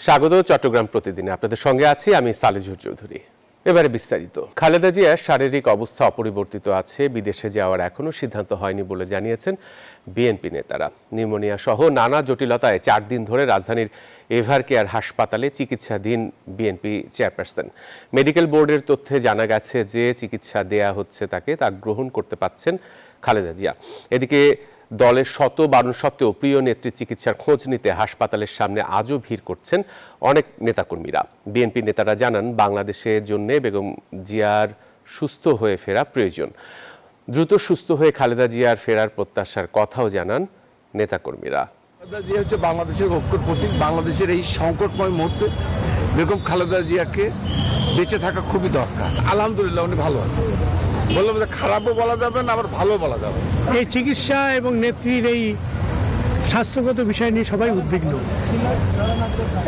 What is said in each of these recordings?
স্বাগত চট্টগ্রাম প্রতিদিনে আপনাদের সঙ্গে আছি আমি সালেজুর চৌধুরী। এবারে বিস্তারিত। খালেদা জিয়ার শারীরিক অবস্থা অপরিবর্তিত আছে, বিদেশে যাওয়ার এখনো সিদ্ধান্ত হয়নি বলে জানিয়েছেন বিএনপি নেতারা। নিউমোনিয়া সহ নানা জটিলতায় 4 দিন ধরে রাজধানীর এভার কেয়ার হাসপাতালে চিকিৎসাধীন বিএনপি চেয়ারপারসন। মেডিকেল বোর্ডের তথ্যে জানা গেছে যে চিকিৎসা দেয়া হচ্ছে তাকে, তা গ্রহণ করতে পারছেন খালেদা জিয়া। এদিকে দলের শত বারণ সত্ত্বেও প্রিয় নেত্রীর চিকিৎসার খোঁজ নিতে হাসপাতালের সামনে আজও ভিড় করছেন অনেক নেতাকর্মীরা। বিএনপি নেতারা জানান, বাংলাদেশের জন্য বেগম জিয়ার সুস্থ হয়ে ফেরা প্রয়োজন। দ্রুত সুস্থ হয়ে খালেদা জিয়ার ফেরার প্রত্যাশার কথাও জানান নেতাকর্মীরা। খালেদা জিয়া হচ্ছে বাংলাদেশের ঐক্যের প্রতীক। বাংলাদেশের এই সংকটময় মুহূর্তে বেগম খালেদা জিয়াকে বেঁচে থাকা খুবই দরকার। আলহামদুলিল্লাহ উনি ভালো আছে, বললাম খারাপও বলা যাবে না, আবার ভালো বলা যাবে। এই চিকিৎসা এবং নেত্রীর এই স্বাস্থ্যগত বিষয় নিয়ে সবাই উদ্বিগ্ন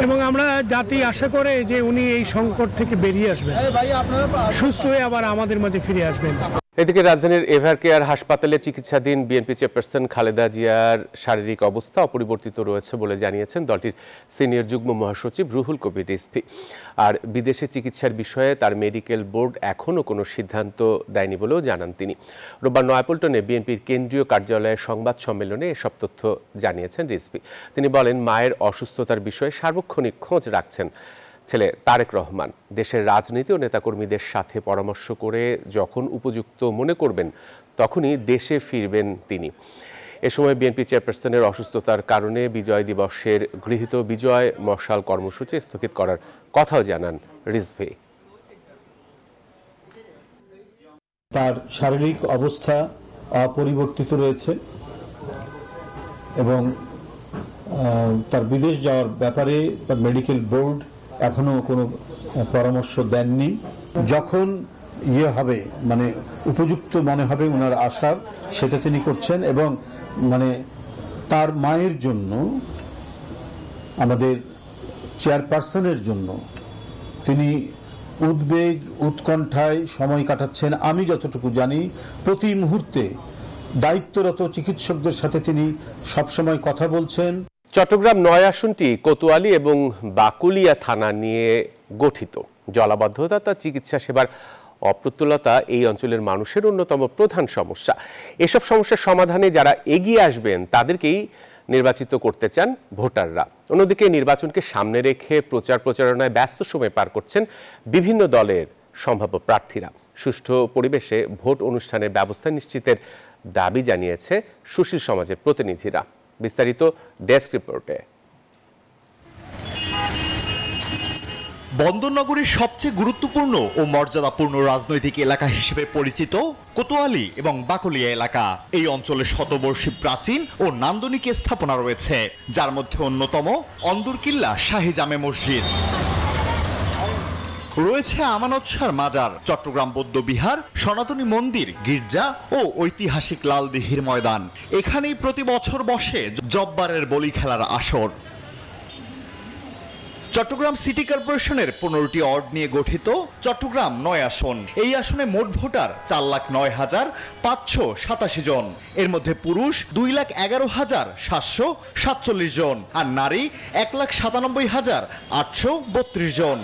এবং আমরা জাতি আশা করে যে উনি এই সংকট থেকে বেরিয়ে আসবেন, সুস্থ হয়ে আবার আমাদের মাঝে ফিরে আসবেন। এদিকে রাজধানীর এভার কেয়ার হাসপাতালে চিকিৎসাধীন বিএনপি চেয়ারপারসন খালেদা জিয়ার শারীরিক অবস্থা অপরিবর্তিত রয়েছে বলে জানিয়েছেন দলটির সিনিয়র যুগ্ম মহাসচিব রুহুল কবির রিজভী। আর বিদেশে চিকিৎসার বিষয়ে তার মেডিকেল বোর্ড এখনও কোনো সিদ্ধান্ত দেয়নি বলেও জানান তিনি। রোববার নয়াপল্টনে বিএনপির কেন্দ্রীয় কার্যালয়ের সংবাদ সম্মেলনে এসব তথ্য জানিয়েছেন রিজভী। তিনি বলেন, মায়ের অসুস্থতার বিষয়ে সার্বক্ষণিক খোঁজ রাখছেন ছেলে তারেক রহমান। দেশের রাজনীতি ও নেতাকর্মীদের সাথে পরামর্শ করে যখন উপযুক্ত মনে করবেন তখনই দেশে ফিরবেন তিনি। এ সময় বিএনপি চেয়ারপারসনের অসুস্থতার কারণে বিজয় দিবসের গৃহীত বিজয় মশাল কর্মসূচি স্থগিত করার কথাও জানান রিজভী। তার শারীরিক অবস্থা অপরিবর্তিত রয়েছে এবং তার বিদেশ যাওয়ার ব্যাপারে তার মেডিকেল বোর্ড এখনো কোনো পরামর্শ দেননি। যখন হবে মানে উপযুক্ত মনে হবে ওনার আশার, সেটা তিনি করছেন এবং মানে তার মায়ের জন্য, আমাদের চেয়ারপারসনের জন্য তিনি উদ্বেগ উৎকণ্ঠায় সময় কাটাচ্ছেন। আমি যতটুকু জানি প্রতি মুহূর্তে দায়িত্বরত চিকিৎসকদের সাথে তিনি সবসময় কথা বলছেন। চট্টগ্রাম ৯ আসনটি কোতোয়ালি এবং বাকুলিয়া থানা নিয়ে গঠিত। জলাবদ্ধতা, তার চিকিৎসা সেবার অপ্রতুলতা এই অঞ্চলের মানুষের অন্যতম প্রধান সমস্যা। এসব সমস্যার সমাধানে যারা এগিয়ে আসবেন তাদেরকেই নির্বাচিত করতে চান ভোটাররা। অন্যদিকে নির্বাচনকে সামনে রেখে প্রচারণায় ব্যস্ত সময় পার করছেন বিভিন্ন দলের সম্ভাব্য প্রার্থীরা। সুষ্ঠু পরিবেশে ভোট অনুষ্ঠানের ব্যবস্থা নিশ্চিতের দাবি জানিয়েছে সুশীল সমাজের প্রতিনিধিরা। বিস্তারিত ডেস্ক রিপোর্টে। বন্দরনগরীর সবচেয়ে গুরুত্বপূর্ণ ও মর্যাদাপূর্ণ রাজনৈতিক এলাকা হিসেবে পরিচিত কোতোয়ালি এবং বাকুলিয়া এলাকা। এই অঞ্চলে শতবর্ষী প্রাচীন ও নান্দনিক স্থাপনা রয়েছে, যার মধ্যে অন্যতম অন্দরকিল্লা শাহী জামে মসজিদ। রয়েছে আমানত শাহর মাজার, চট্টগ্রাম বৌদ্ধ বিহার, সনাতনী মন্দির, গির্জা ও ঐতিহাসিক লালদিঘির ময়দান। এখানেই প্রতি বছর বসে জব্বারের বলি খেলার আসর। চট্টগ্রাম সিটি কর্পোরেশনের 15টি ওয়ার্ড নিয়ে গঠিত চট্টগ্রাম 9 আসন। এই আসনে মোট ভোটার 4,09,587 জন। এর মধ্যে পুরুষ 2,11,747 জন আর নারী 1,97,832 জন।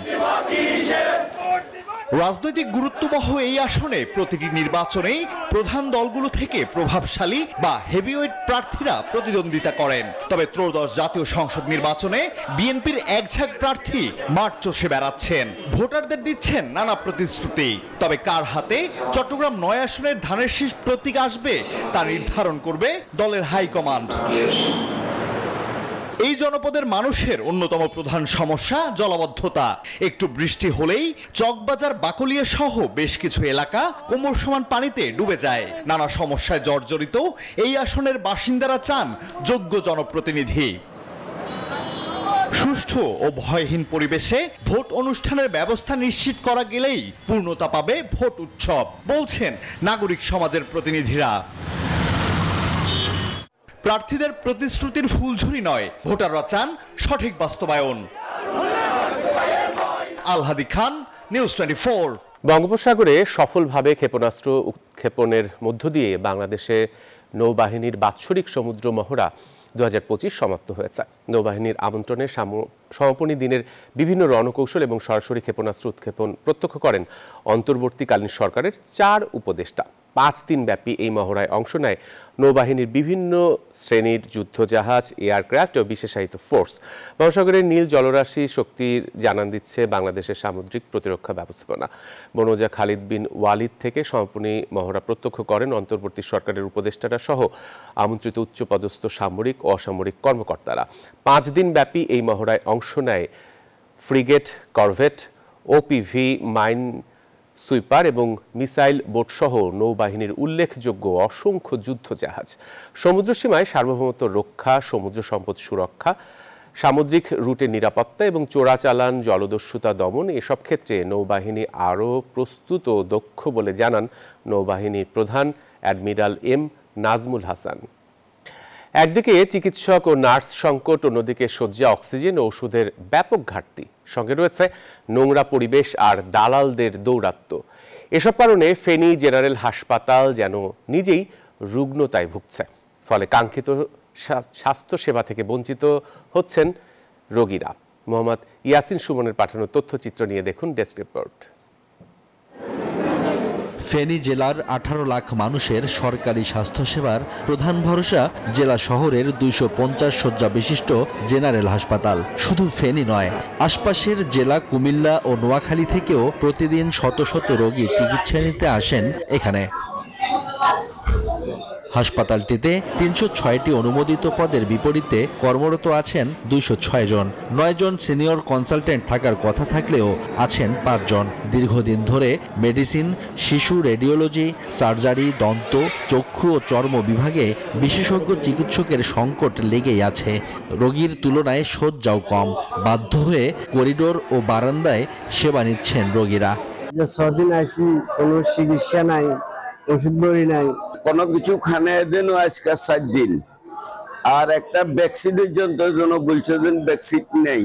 রাজনৈতিক গুরুত্ববহ এই আসনে প্রতিটি নির্বাচনেই প্রধান দলগুলো থেকে প্রভাবশালী বা হেভিওয়েট প্রার্থীরা প্রতিদ্বন্দ্বিতা করেন। তবে ত্রয়োদশ জাতীয় সংসদ নির্বাচনে বিএনপির একঝাঁক প্রার্থী মাঠ চষে বেড়াচ্ছেন, ভোটারদের দিচ্ছেন নানা প্রতিশ্রুতি। তবে কার হাতে চট্টগ্রাম 9 আসনের ধানের শীষ প্রতীক আসবে তা নির্ধারণ করবে দলের হাইকমান্ড। এই জনপদের মানুষের অন্যতম প্রধান সমস্যা জলাবদ্ধতা। একটু বৃষ্টি হলেই চকবাজার, বাকুলিয়া সহ বেশ কিছু এলাকা কোমর সমান পানিতে ডুবে যায়। নানা সমস্যায় জর্জরিত এই আসনের বাসিন্দারা চান যোগ্য জনপ্রতিনিধি। সুষ্ঠু ও ভয়হীন পরিবেশে ভোট অনুষ্ঠানের ব্যবস্থা নিশ্চিত করা গেলেই পূর্ণতা পাবে ভোট উৎসব, বলছেন নাগরিক সমাজের প্রতিনিধিরা। প্রার্থীদের প্রতিশ্রুতির ফুলঝুরি নয়, ভোটাররা চান সঠিক বাস্তবায়ন। আলহাদি খান, নিউজ 24। বঙ্গোপসাগরে সফলভাবে ক্ষেপণাস্ত্র উৎক্ষেপণের মধ্য দিয়ে বাংলাদেশে নৌবাহিনীর বাৎসরিক সমুদ্র মহড়া 2025 সমাপ্ত হয়েছে। নৌবাহিনীর আমন্ত্রণে সমাপনী দিনের বিভিন্ন রণকৌশল এবং সরাসরি ক্ষেপণাস্ত্র উৎক্ষেপণ প্রত্যক্ষ করেন অন্তর্বর্তীকালীন সরকারের 4 উপদেষ্টা। 5 দিন ব্যাপী এই মহড়ায় অংশ নেয় নৌবাহিনীর বিভিন্ন শ্রেণীর যুদ্ধজাহাজ, এয়ারক্রাফট ও বিশেষায়িত ফোর্স। মহাসাগরের নীল জলরাশি শক্তির জানান দিচ্ছে বাংলাদেশের সামুদ্রিক প্রতিরক্ষা ব্যবস্থাপনা। বনজা খালিদ বিন ওয়ালিদ থেকে সমাপনী মহড়া প্রত্যক্ষ করেন অন্তর্বর্তী সরকারের উপদেষ্টারা সহ আমন্ত্রিত উচ্চপদস্থ সামরিক ও অসামরিক কর্মকর্তারা। 5 দিন ব্যাপী এই মহড়ায় অংশ নেয় frigate, corvette, OPV, mine sweeper এবং মিসাইল বোট সহ নৌবাহিনীর উল্লেখযোগ্য অসংখ্য যুদ্ধজাহাজ। সমুদ্রসীমায় সার্বভৌমত্ব রক্ষা, সমুদ্র সম্পদ সুরক্ষা, সামুদ্রিক রুটের নিরাপত্তা এবং চোরাচালান, জলদস্যুতা দমন এসব ক্ষেত্রে নৌবাহিনী আরও প্রস্তুত ও দক্ষ বলে জানান নৌবাহিনীর প্রধান অ্যাডমিরাল এম নাজমুল হাসান। একদিকে চিকিৎসক ও নার্স সংকট, অন্যদিকে শয্যা, অক্সিজেন ও ওষুধের ব্যাপক ঘাটতি, সঙ্গে রয়েছে নোংরা পরিবেশ আর দালালদের দৌরাত্ম্য। এসব কারণে ফেনী জেনারেল হাসপাতাল যেন নিজেই রুগ্নতায় ভুগছে। ফলে কাঙ্ক্ষিত স্বাস্থ্যসেবা থেকে বঞ্চিত হচ্ছেন রোগীরা। মোহাম্মদ ইয়াসিন সুমনের পাঠানো তথ্যচিত্র নিয়ে দেখুন ডেস্ক রিপোর্ট। ফেনী জেলার 18 লাখ মানুষের সরকারি স্বাস্থ্যসেবার প্রধান ভরসা জেলা শহরের 250 শয্যা বিশিষ্ট জেনারেল হাসপাতাল। শুধু ফেনী নয়, আশপাশের জেলা কুমিল্লা ও নোয়াখালী থেকেও প্রতিদিন শত শত রোগী চিকিৎসা নিতে আসেন এখানে। হাসপাতালটিতে 306টি অনুমোদিত পদের বিপরীতে কর্মরত আছেন 206 জন। 9 জন সিনিয়র কনসালটেন্ট থাকার কথা থাকলেও আছেন 5 জন। দীর্ঘদিন ধরে মেডিসিন, শিশু রেডিওলজি, সার্জারি, দন্ত, চক্ষু ও চর্ম বিভাগে বিশেষজ্ঞ চিকিৎসকের সংকট লেগেই আছে। রোগীর তুলনায় শয্যাও কম। বাধ্য হয়ে করিডোর ও বারান্দায় সেবা নিচ্ছেন রোগীরা। 6 দিন আইসি, কোনো চিকিৎসা নাই, ওষুধ বড়ি নাই, কোনো কিছু খানে দেন আজকে 7 দিন। আর একটা ভ্যাকসিনের জন্য বলছে যে ভ্যাকসিন নেই।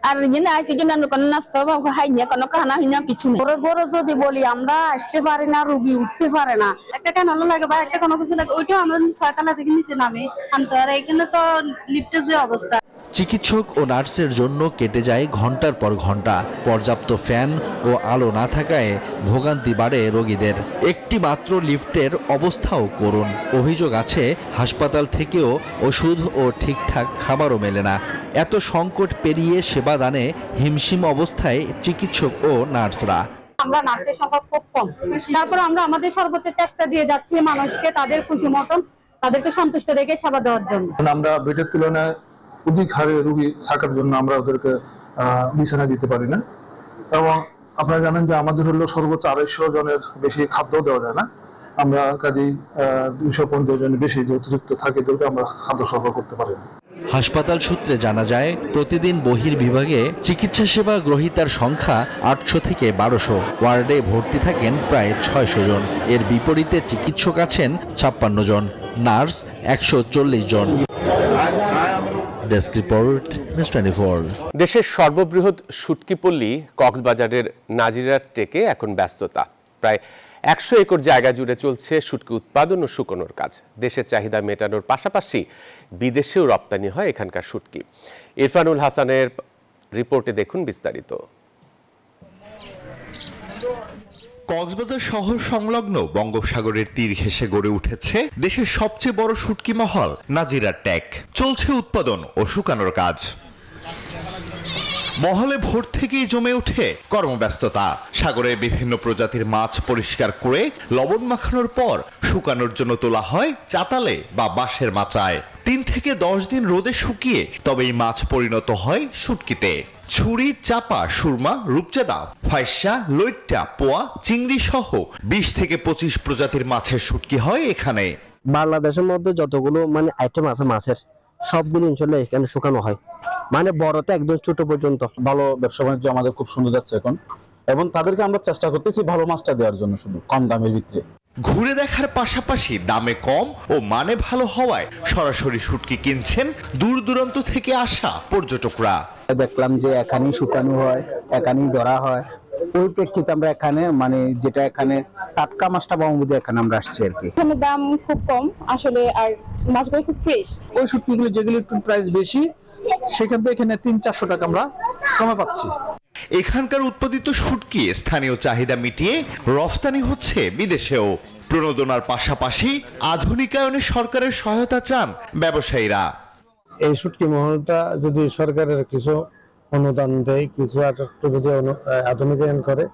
আর আইসি কিনা কোনো নাস্তা বা খাই না, কোনো খানা হিনা কিছু নেই। বড় বড় যদি বলি আমরা আসতে পারি না, রোগী উঠতে পারে না। একটা কেন লাগে বা একটা কোনো কিছু লাগে, ওইটাও আমাদের 6 তলা থেকে নিচে নামে আনতে। আর এখানে তো লিফটের যে অবস্থা, চিকিৎসক ও নার্সের জন্য কেটে যায় ঘন্টার পর ঘন্টা। পর্যাপ্ত ফ্যান ও আলো না থাকায় ভোগান্তি বাড়ে রোগীদের। একটি মাত্র লিফটের অবস্থাও করুণ। অভিযোগ আছে হাসপাতাল থেকেও ওষুধ ও ঠিকঠাক খাবারও মেলে না। এত সংকট পেরিয়ে সেবা দানে হিমশিম অবস্থায় চিকিৎসক ও নার্সরা। আমরা নার্সের সংখ্যা খুব কম। তারপর আমরা আমাদের সর্বোচ্চ চেষ্টা দিয়ে যাচ্ছি মানুষকে তাদের খুশি মতন তাদেরকে সন্তুষ্ট রেখে সেবা দেওয়ার জন্য। আমরা বেডের তুলনায় অধিক হারে রোগী থাকার জন্য আমরা ওদেরকে বিছানা দিতে পারি না। এবং আপনারা জানেন যে আমাদের হলো সর্বোচ্চ 250 জনের বেশি খাদ্য দেওয়া যায় না। আমরা কাজেই 250 জনের বেশি যে অতিরিক্ত থাকে ওদেরকে আমরা খাদ্য সরবরাহ করতে পারি না। হাসপাতাল সূত্রে জানা যায়, প্রতিদিন বহির্বিভাগে চিকিৎসা সেবা গ্রহীতার সংখ্যা 800 থেকে 1200। ওয়ার্ডে ভর্তি থাকেন প্রায় 600 জন। এর বিপরীতে চিকিৎসক আছেন 56 জন, নার্স 140 জন। Desk report, news 24। দেশের সর্ববৃহৎ শুটকিপল্লী কক্সবাজারের নাজিরার টেকে এখন ব্যস্ততা। প্রায় 100 একর জায়গা জুড়ে চলছে শুটকি উৎপাদন ও শুকনোর কাজ। দেশের চাহিদা মেটানোর পাশাপাশি বিদেশেও রপ্তানি হয় এখানকার শুটকি। ইরফানুল হাসানের রিপোর্টে দেখুন বিস্তারিত। কক্সবাজার শহর সংলগ্ন বঙ্গোপসাগরের তীর ঘেঁষে গড়ে উঠেছে দেশের সবচেয়ে বড় শুটকি মহল নাজিরার টেক। চলছে উৎপাদন ও শুকানোর কাজ। মহলে ভোর থেকেই জমে ওঠে কর্মব্যস্ততা। সাগরের বিভিন্ন প্রজাতির মাছ পরিষ্কার করে লবণ মাখানোর পর শুকানোর জন্য তোলা হয় চাতালে বা বাঁশের মাচায়। 3 থেকে 10 দিন রোদে শুকিয়ে তবে এই মাছ পরিণত হয় শুটকিতে। ছুরি, চাপা, সুরমা, রূপচাঁদা, ফাইসা, লইট্টা, পোয়া, চিংড়ি সহ 20 থেকে 25 প্রজাতির মাছের শুটকি হয় এখানে। বাংলাদেশের মধ্যে যতগুলো আইটেম আছে মাছের, সবগুলো ইনশাআল্লাহ এখানে শুকানো হয়। বড়তে একদম ছোট পর্যন্ত। ভালো ব্যবসা বাণিজ্য আমাদের খুব সুন্দর যাচ্ছে এখন, এবং তাদেরকে আমরা চেষ্টা করতেছি ভালো মাছটা দেওয়ার জন্য, শুধু কম দামের ভিতরে। ঘুরে দেখার পাশাপাশি দামে কম ও মানে ভালো হওয়ায় সরাসরি শুটকি কিনছেন দূর দূরান্ত থেকে আসা পর্যটকরা। দেখলাম যে এখানেই শুকানো হয়, এখানেই ধরা হয়, ওই প্রেক্ষিতে আমরা এখানে মানে যেটা এখানে টাটকা মাছটা পাবো বলে এখানে আমরা আসছি আর কি। এখানে দাম খুব কম আসলে, আর মাছগুলো খুব ফ্রেশ। ওই শুটকিগুলো যেগুলো একটু প্রাইস বেশি সেখান থেকে এখানে 300-400 টাকা আমরা কমে পাচ্ছি। এখানকার উৎপাদিত শুটকি স্থানীয় চাহিদা মিটিয়ে রফতানি হচ্ছে বিদেশেও। প্রণোদনার পাশাপাশি আধুনিকায়নে সরকারের সহায়তা চান ব্যবসায়ীরা। এই শুটকি মহলটা যদি সরকারের কিছু অনুদান দেয়, কিছু যদি আধুনিকায়ন করে,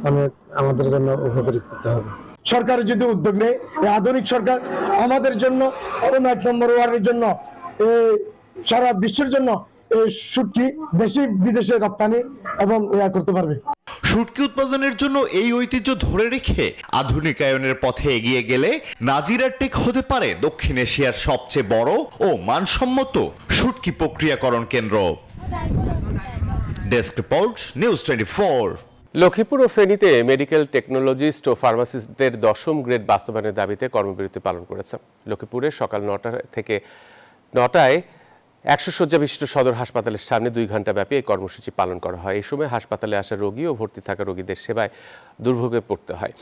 অনেক আমাদের জন্য উপকারী করতে হবে। সরকার যদি উদ্যোগ নেয়, আধুনিক সরকার আমাদের জন্য এবং 1 নম্বর ওয়ার্ডের জন্য, সারা বিশ্বের জন্য এই শুটকি দেশি বিদেশে রপ্তানি এবং করতে পারবে। শুটকি উৎপাদনের জন্য এই ঐতিহ্য ধরে রেখে আধুনিকায়নের পথে এগিয়ে গেলে নাজিরা টেক হতে পারে দক্ষিণ এশিয়ার সবচেয়ে বড় ও মানসম্মত শুটকি প্রক্রিয়াকরণ কেন্দ্র। Desk report, news 24। লক্ষ্মীপুর ও ফেনীতে মেডিকেল টেকনোলজিস্ট ও ফার্মাসিস্টদের 10ম গ্রেড বাস্তবায়নের দাবিতে কর্মবিরতি পালন করেছে। লক্ষ্মীপুরে সকাল 9টা থেকে 9টায় 100 শয্যা বিশিষ্ট সদর হাসপাতালের সামনে 2 ঘণ্টা ব্যাপী এই কর্মসূচি পালন করা হয়। এই সময় হাসপাতালে আসা রোগী ও ভর্তি থাকা রোগীদের সেবায় দুর্ভোগে পড়তে হয়।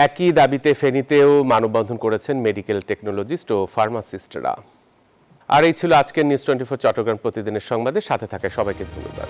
একই দাবিতে ফেনীতেও মানববন্ধন করেছেন মেডিকেল টেকনোলজিস্ট ও ফার্মাসিস্টরা। আর এই ছিল আজকের নিউজ 24 চট্টগ্রাম প্রতিদিনের সংবাদে সাথে থাকায় সবাইকে ধন্যবাদ।